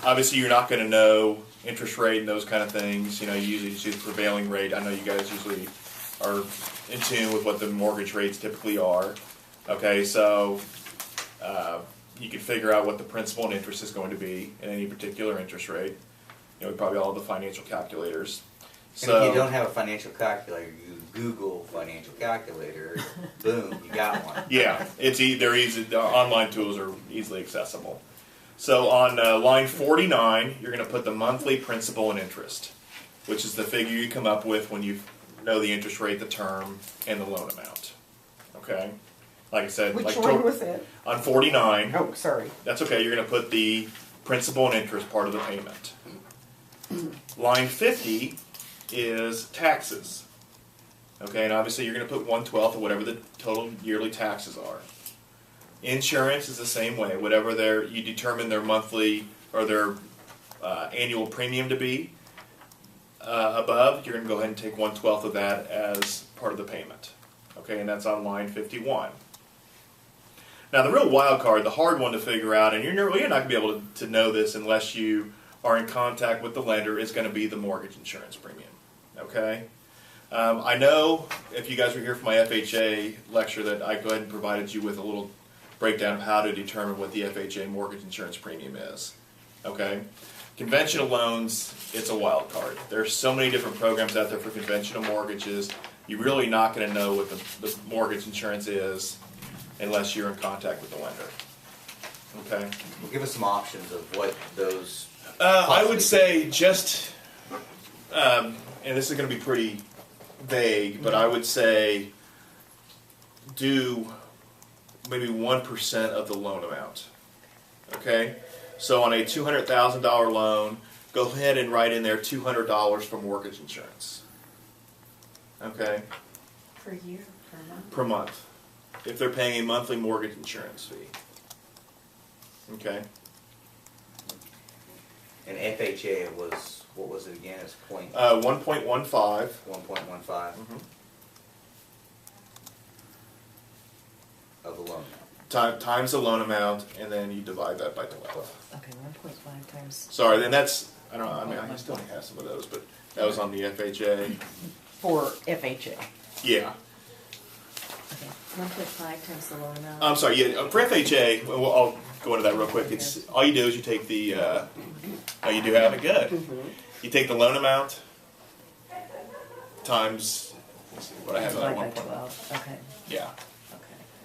Obviously, you're not going to know interest rate and those kind of things. You know, you usually just do the prevailing rate. I know you guys usually are in tune with what the mortgage rates typically are. Okay, so you can figure out what the principal and interest is going to be in any particular interest rate. You know, we probably all have the financial calculators. And if you don't have a financial calculator, you Google financial calculator, boom, you got one. Yeah, they're easy. The online tools are easily accessible. So on line 49, you're going to put the monthly principal and interest, which is the figure you come up with when you know the interest rate, the term, and the loan amount. Okay? Like I said, Which one was it? On 49. Oh, sorry. That's okay. You're going to put the principal and interest part of the payment. Line 50 is taxes. Okay, and obviously you're going to put 1/12 of whatever the total yearly taxes are. Insurance is the same way. Whatever you determine their monthly or their annual premium to be above, you're going to go ahead and take 1/12 of that as part of the payment. Okay, and that's on line 51. Now the real wild card, the hard one to figure out, and you're not going to be able to know this unless you are in contact with the lender, is going to be the mortgage insurance premium. Okay? I know if you guys were here for my FHA lecture that I go ahead and provided you with a little breakdown of how to determine what the FHA mortgage insurance premium is. Okay? Conventional loans, it's a wild card. There's so many different programs out there for conventional mortgages. You're really not going to know what the mortgage insurance is unless you're in contact with the lender. Okay? Well, give us some options of what those... I would say just, and this is going to be pretty vague, but I would say do maybe 1% of the loan amount. Okay? So on a $200,000 loan, go ahead and write in there $200 for mortgage insurance. Okay? Per year, per month? Per month. If they're paying a monthly mortgage insurance fee. Okay? And FHA was, what was it again? It's 1.15. 1.15. Of the loan amount. Times the loan amount, and then you divide that by 12. Okay, 1.5 times. Sorry, then that's, I don't know, I mean, I still have some of those, but that was on the FHA. For FHA. Yeah. Okay, 1.5 times the loan amount. I'm sorry, yeah, for FHA, well, I'll go into that real quick. It's all you do is you take the, oh, you do have it? Good. You take the loan amount times, let's see, what I have Divide on by 1.1. 12, okay, Yeah. okay.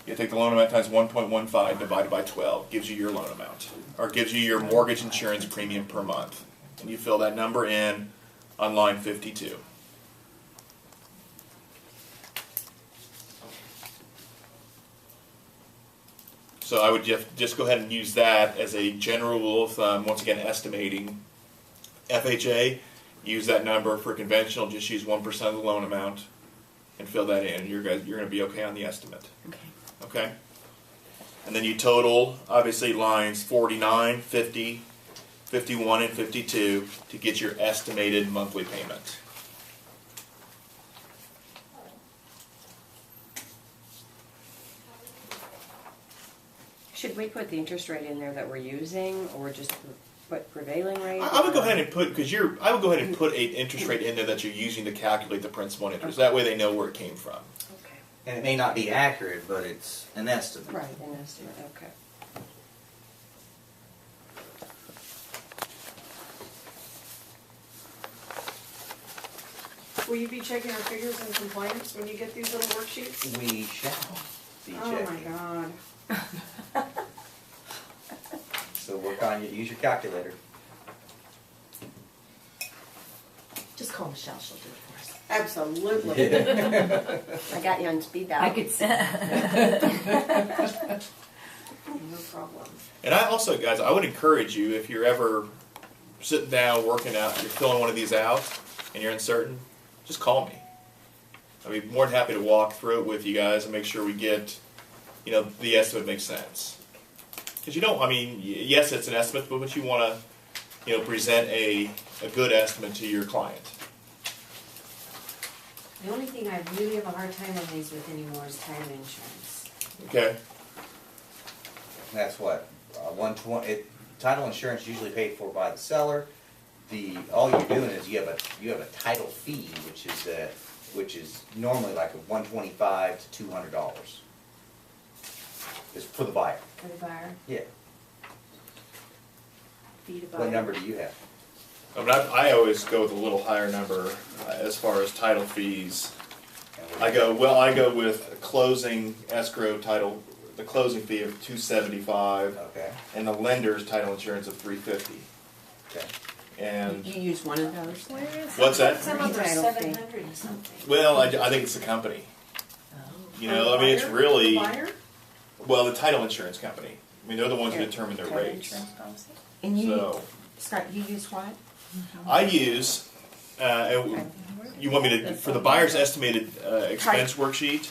You take the loan amount times 1.15 divided by 12, gives you your loan amount, or gives you your mortgage insurance premium per month. And you fill that number in on line 52. So I would just go ahead and use that as a general rule of thumb. Once again, estimating FHA, use that number. For conventional, just use 1% of the loan amount and fill that in. You're going to be okay on the estimate. Okay. Okay? And then you total, obviously, lines 49, 50, 51, and 52 to get your estimated monthly payment. Should we put the interest rate in there that we're using, or just put prevailing rate? I would go ahead and put, I would go ahead and put an interest rate in there that you're using to calculate the principal and interest. That way they know where it came from. Okay. And it may not be accurate, but it's an estimate. Right, an estimate, okay. Will you be checking our figures and compliance when you get these little worksheets? We shall be Oh my checking. God. So work on it. Use your calculator. Just call Michelle, she'll do it for us. Absolutely. I got you on speed dial. I could see. No problem. And I also, guys, I would encourage you, if you're ever sitting down, working out, you're filling one of these out, and you're uncertain, just call me. I'd be more than happy to walk through it with you guys and make sure we get, the estimate makes sense. Because you don't, yes, it's an estimate, but you want to, present a good estimate to your client. The only thing I really have a hard time on these with anymore is time insurance. Okay? That's what 120. title insurance is usually paid for by the seller. All you're doing is you have a title fee, which is normally like $125 to $200. It's for the buyer. For the buyer. Yeah. Fee to What buyer. number do you have? But I always go with a little higher number as far as title fees. And what I do you go with a closing escrow title, the closing fee of $275, Okay. and the lender's title insurance of $350. Okay. And You use one of those? what's that? Some of them are Title fee. 700 and something. Well, I think it's the company. You know, I mean, it's really, The buyer? well, the title insurance company. I mean, they're the ones who Yeah. determine their Title rates. insurance policy. And you, So Scott, you use what? I use, you want me to, for the buyer's estimated expense worksheet,